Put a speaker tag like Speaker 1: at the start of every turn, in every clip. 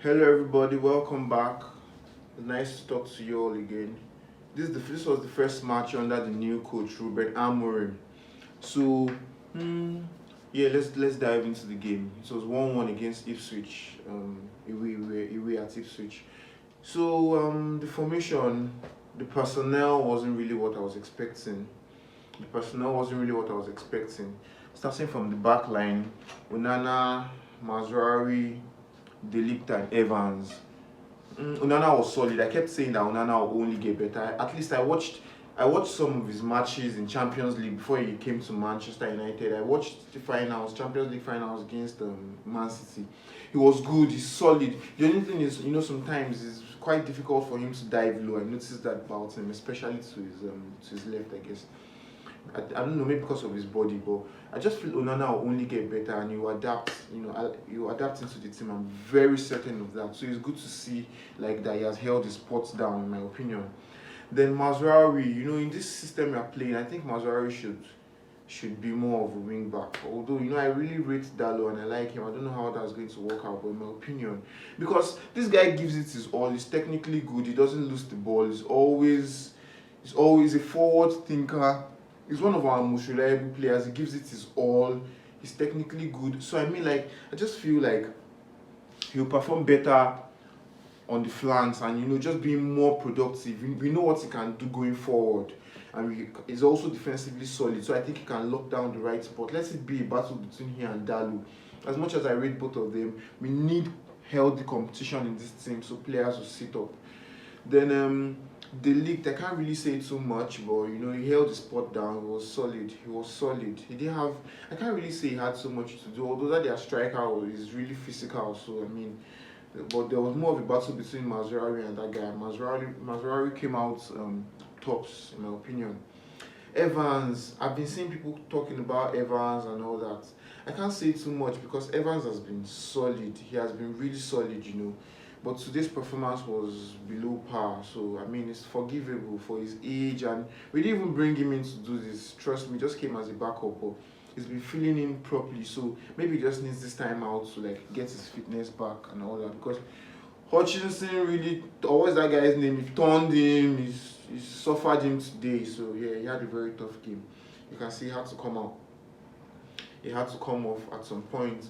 Speaker 1: Hello, everybody. Welcome back. Nice to talk to you all again. This was the first match under the new coach Ruben Amorim. So, hmm, yeah, let's dive into the game. It was 1-1 against Ipswich. Away at Ipswich. So, the formation, the personnel wasn't really what I was expecting. The personnel wasn't really what I was expecting. Starting from the back line, Onana, Mazraoui, Delict and Evans. Onana was solid. I kept saying that Onana will only get better. At least I watched some of his matches in Champions League before he came to Manchester United. I watched the finals, Champions League finals against Man City. He was good. He's solid. The only thing is, sometimes it's quite difficult for him to dive low. I noticed that about him, especially to his left, I guess. I don't know, maybe because of his body, but I just feel Onana will only get better and you adapt. You adapt into the team. I'm very certain of that. So it's good to see like that he has held his spots down, in my opinion. Then Mazraoui, in this system you're playing, I think Mazraoui should be more of a wing back. Although I really rate Dalo and I like him. I don't know how that's going to work out, but in my opinion, because this guy gives it his all. He's technically good. He doesn't lose the ball. He's always a forward thinker. He's one of our most reliable players. He gives it his all. He's technically good. So I just feel like he'll perform better on the flanks and just being more productive. We know what he can do going forward, and he's also defensively solid. So I think he can lock down the right spot. Let it be a battle between him and Dalu. As much as I rate both of them, we need healthy competition in this team so players will sit up. Then the league, I can't really say too much, but he held his spot down. He was solid. He was solid. He didn't have. I can't really say he had so much to do. Although that their striker is really physical, so but there was more of a battle between Mazraoui and that guy. Mazraoui came out tops, in my opinion. Evans, I've been seeing people talking about Evans and all that. I can't say too much because Evans has been solid. He has been really solid. But today's performance was below par. So it's forgivable for his age, and we didn't even bring him in to do this. Trust me, just came as a backup. But he's been filling in properly. So maybe he just needs this time out to get his fitness back and all that. Because Hutchinson really, or what's that guy's name? He turned him. He suffered him today. So yeah, he had a very tough game. You can see he had to come out. He had to come off at some point.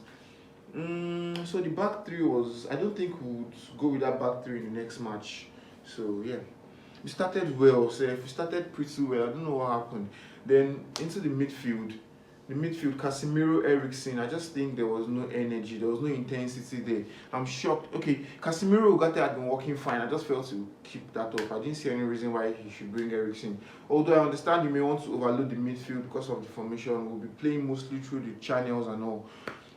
Speaker 1: So the back three was. I don't think we would go with that back three in the next match. So yeah, we started well. So we started pretty well. I don't know what happened. Then into the midfield. Casemiro, Eriksen. I just think there was no energy. There was no intensity there. I'm shocked. Okay, Casemiro Ugarte had been working fine. I just felt to keep that up. I didn't see any reason why he should bring Eriksen. Although I understand you may want to overload the midfield because of the formation. We'll be playing mostly through the channels and all.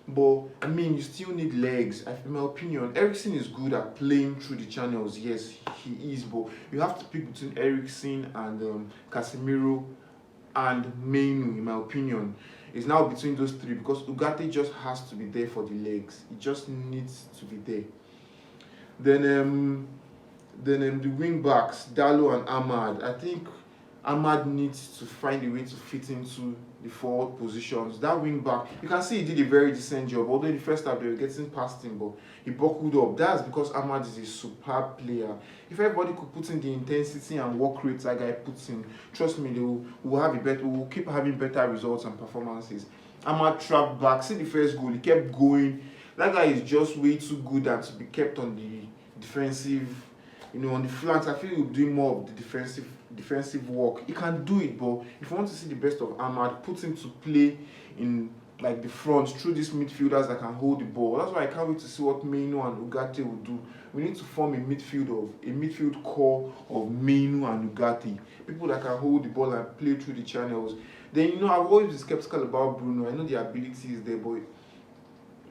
Speaker 1: But you still need legs. In my opinion, Eriksen is good at playing through the channels. Yes, he is. But you have to pick between Eriksen and Casemiro and Mainu. In my opinion, it's now between those three because Ugarte just has to be there for the legs. He just needs to be there. Then the wing backs, Dalo and Ahmad. I think Ahmad needs to find a way to fit into the forward positions. That wing back, you can see he did a very decent job. Although in the first half they were getting past him, but he buckled up. That's because Ahmad is a superb player. If everybody could put in the intensity and work rate that guy puts in, trust me, we'll keep having better results and performances. Ahmad trapped back. See the first goal, he kept going. That guy is just way too good and to be kept on the defensive. On the flanks, I feel he'll do more of the defensive work. He can do it, but if you want to see the best of Ahmad, put him to play in the front through these midfielders that can hold the ball. That's why I can't wait to see what Mainu and Ugarte will do. We need to form a midfield core of Mainu and Ugarte. People that can hold the ball and play through the channels. Then I've always been skeptical about Bruno. I know the ability is there, but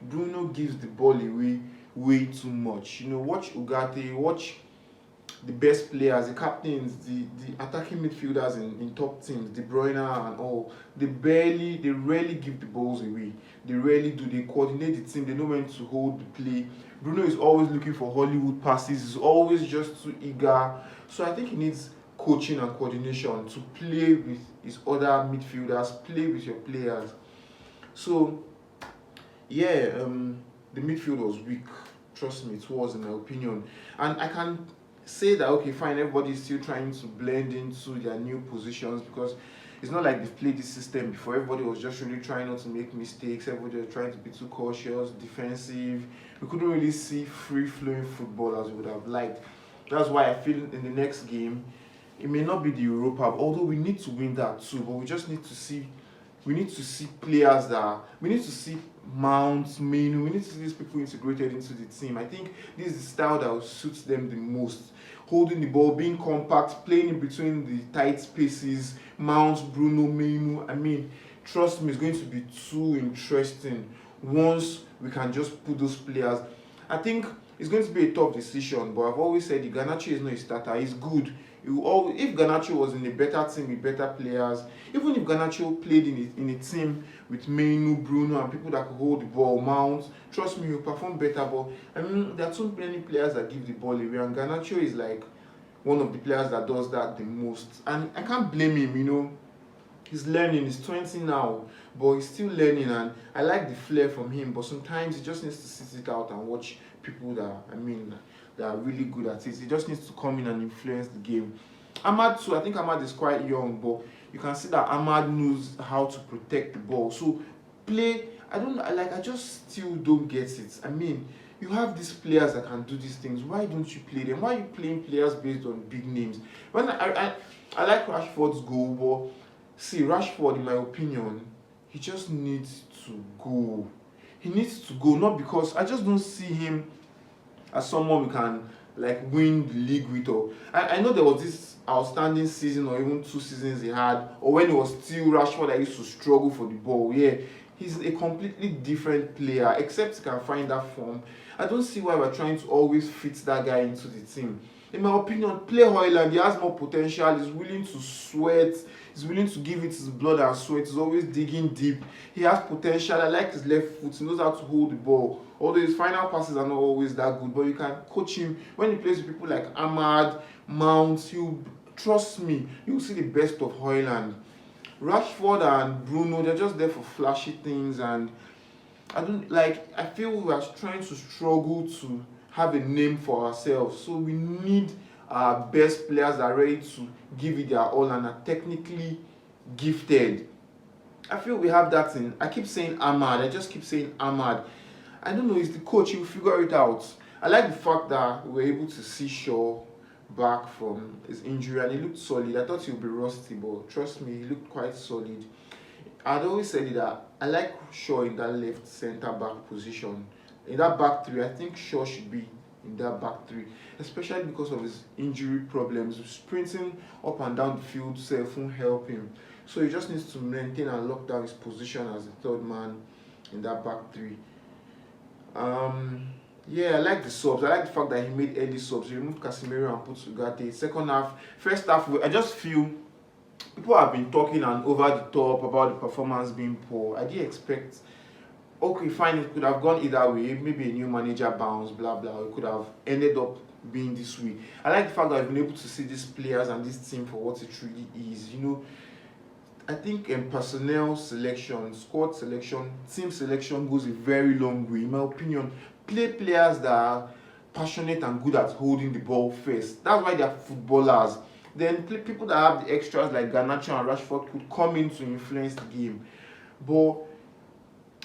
Speaker 1: Bruno gives the ball away way too much. Watch Ugarte, watch the best players, the captains, the attacking midfielders in top teams, De Bruyne and all, they rarely give the balls away. They rarely do. They coordinate the team. They know when to hold the play. Bruno is always looking for Hollywood passes. He's always just too eager. So I think he needs coaching and coordination to play with his other midfielders, play with your players. So yeah, the midfield was weak. Trust me, it was, in my opinion. And I can say that, okay, fine, everybody is still trying to blend into their new positions, because it's not like they've played this system before. Everybody was just really trying not to make mistakes. Everybody was trying to be too cautious, defensive. We couldn't really see free flowing football as we would have liked. That's why I feel in the next game, it may not be the Europa, although we need to win that too. But we just need to see, we need to see players that we need to see Mount, Menu. We need to see these people integrated into the team. I think this is the style that will suit them the most. Holding the ball, being compact, playing in between the tight spaces. Mount, Bruno, Menu. I mean, trust me, it's going to be too interesting once we can just put those players. I think it's going to be a tough decision, but I've always said the Garnacho is not a starter. He's good. If Garnacho was in a better team with better players, even if Garnacho played in a team with Menu, Bruno, and people that could hold the ball, Mount, trust me, he'll perform better. But I mean, there are too many players that give the ball away, and Garnacho is like one of the players that does that the most. And I can't blame him, He's learning, he's 20 now, but he's still learning, and I like the flair from him, but sometimes he just needs to sit it out and watch people that are really good at it. He just needs to come in and influence the game. Ahmad too, I think Ahmad is quite young, but you can see that Ahmad knows how to protect the ball. So play, I just still don't get it. I mean, you have these players that can do these things. Why don't you play them? Why are you playing players based on big names? When I like Rashford's goal, but see, Rashford, in my opinion, he just needs to go. He needs to go, not because I just don't see him as someone we can like win the league with. Or I know there was this outstanding season or even 2 seasons he had, or when it was still Rashford that used to struggle for the ball. Yeah, he's a completely different player, except he can find that form. I don't see why we're trying to always fit that guy into the team. In my opinion, play Højlund. He has more potential. He's willing to sweat. He's willing to give it his blood and sweat. He's always digging deep. He has potential. I like his left foot. He knows how to hold the ball. Although his final passes are not always that good, but you can coach him. When he plays with people like Ahmad, Mount, trust me, you'll see the best of Højlund. Rashford and Bruno, they're just there for flashy things, and I feel we are trying to struggle to have a name for ourselves. So we need our best players that are ready to give it their all and are technically gifted. I feel we have that in. I keep saying Ahmad. I just keep saying Ahmad. I don't know, it's the coach, he'll figure it out. I like the fact that we were able to see Shaw back from his injury, and he looked solid. I thought he would be rusty, but trust me, he looked quite solid. I'd always said that I like Shaw in that left centre back position. In that back three, I think Shaw should be in that back three, especially because of his injury problems. Sprinting up and down the field won't help him. So he just needs to maintain and lock down his position as the third man in that back three. Yeah, I like the subs. I like the fact that he made early subs. He removed Casemiro and put Ugarte. Second half, first half, I just feel people have been talking and over the top about the performance being poor. I didn't expect. Okay, fine, it could have gone either way. Maybe a new manager bounce, blah blah. It could have ended up being this way. I like the fact that I've been able to see these players and this team for what it really is. I think personnel selection, squad selection, team selection goes a very long way. In my opinion, play players that are passionate and good at holding the ball first. That's why they are footballers. Then people that have the extras like Garnacho and Rashford could come in to influence the game. But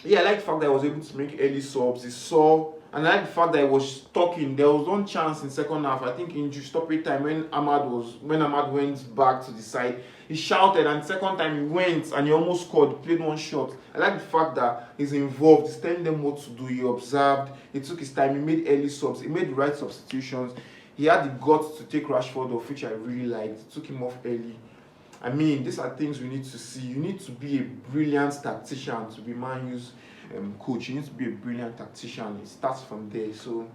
Speaker 1: yeah, I like the fact that I was able to make early subs. He saw, and I like the fact that I was talking. There was one chance in second half, I think in stoppage time when Ahmad went back to the side, he shouted, and second time he went and he almost scored. He played one shot. I like the fact that he's involved. He's telling them what to do. He observed. He took his time. He made early subs. He made the right substitutions. He had the guts to take Rashford off, which I really liked. He took him off early. I mean, these are things we need to see. You need to be a brilliant tactician to be Man U's coach. You need to be a brilliant tactician. It starts from there. So,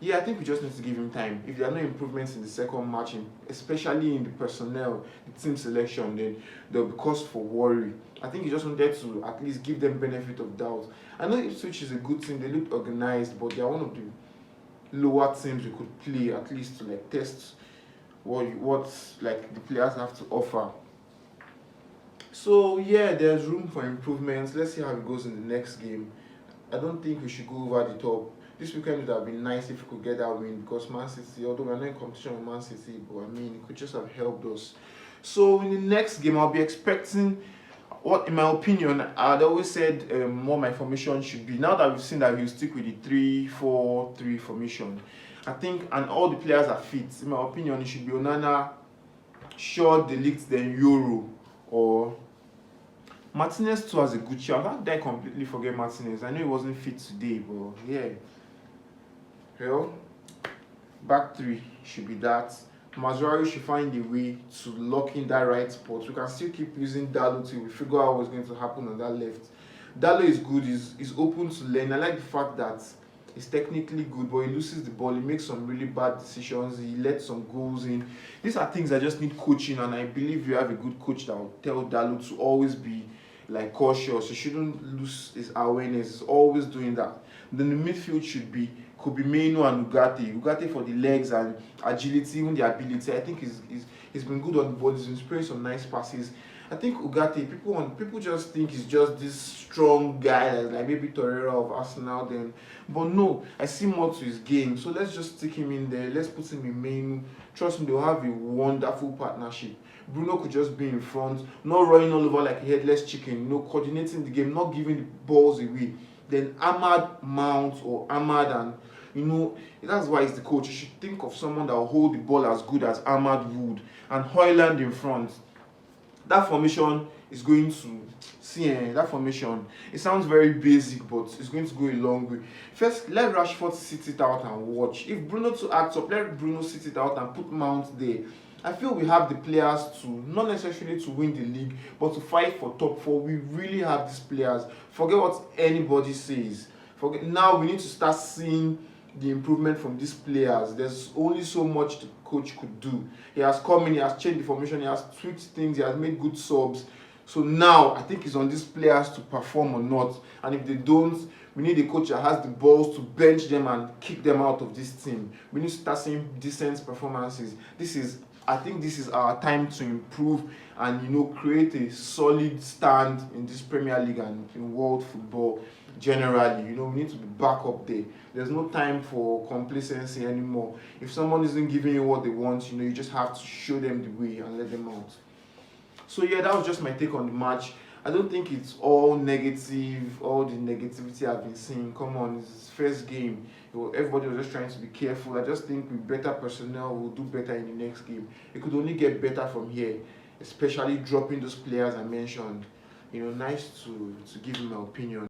Speaker 1: yeah, I think we just need to give him time. If there are no improvements in the second match, especially in the personnel, the team selection, then there'll be cause for worry. I think he just wanted to at least give them benefit of doubt. I know Ipswich is a good team. They look organized, but they are one of the lower teams we could play, at least to like test what like the players have to offer. So yeah, there's room for improvements. Let's see how it goes in the next game. I don't think we should go over the top. this weekend would have been nice if we could get that win because Man City, although we're not in competition with Man City, but I mean, it could just have helped us. So in the next game, I'll be expecting what, in my opinion, I'd always said what my formation should be. Now that we've seen that he'll stick with the 3-4-3 formation, I think, and all the players are fit. In my opinion, it should be Onana, Shaw, Delict, then Euro, or Martinez too has a good shot. How did I completely forget Martinez? I know he wasn't fit today, but yeah. Well, back three should be that. Mazraoui should find a way to lock in that right spot. We can still keep using Dalo till we figure out what's going to happen on that left. Dalo is good, he's open to learn. I like the fact that he's technically good, but he loses the ball, he makes some really bad decisions, he lets some goals in. These are things that just need coaching, and I believe you have a good coach that will tell Dalo to always be like cautious. He shouldn't lose his awareness, he's always doing that. Then the midfield could be Maino and Ugarte. Ugarte for the legs and agility, even the ability. I think he's been good on the ball. He's been spraying some nice passes. I think Ugarte, people just think he's just this strong guy, like maybe Torreira of Arsenal then. But no, I see more to his game. So let's just stick him in there. Let's put him in Maino. Trust me, they'll have a wonderful partnership. Bruno could just be in front, not running all over like a headless chicken, coordinating the game, not giving the balls away. Then Ahmad Mount or Ahmad, and that's why he's the coach. You should think of someone that will hold the ball as good as Ahmad would, and Højlund in front. That formation is going to that formation. It sounds very basic, but it's going to go a long way. First, let Rashford sit it out and watch. If Bruno to act up, let Bruno sit it out and put Mount there. I feel we have the players to, not necessarily to win the league, but to fight for top four. We really have these players. Forget what anybody says. Now we need to start seeing the improvement from these players. There's only so much the coach could do. He has come in, he has changed the formation, he has tweaked things, he has made good subs. So now I think it's on these players to perform or not. And if they don't, we need a coach that has the balls to bench them and kick them out of this team. We need to start seeing decent performances. I think this is our time to improve and create a solid stand in this Premier League and in world football generally. We need to be back up there. There's no time for complacency anymore. If someone isn't giving you what they want, you just have to show them the way and let them out. So yeah, that was just my take on the match. I don't think it's all negative, all the negativity I've been seeing. Come on, it's his first game. Everybody was just trying to be careful. I just think with better personnel, we'll do better in the next game. It could only get better from here, especially dropping those players I mentioned. Nice to give him my opinion.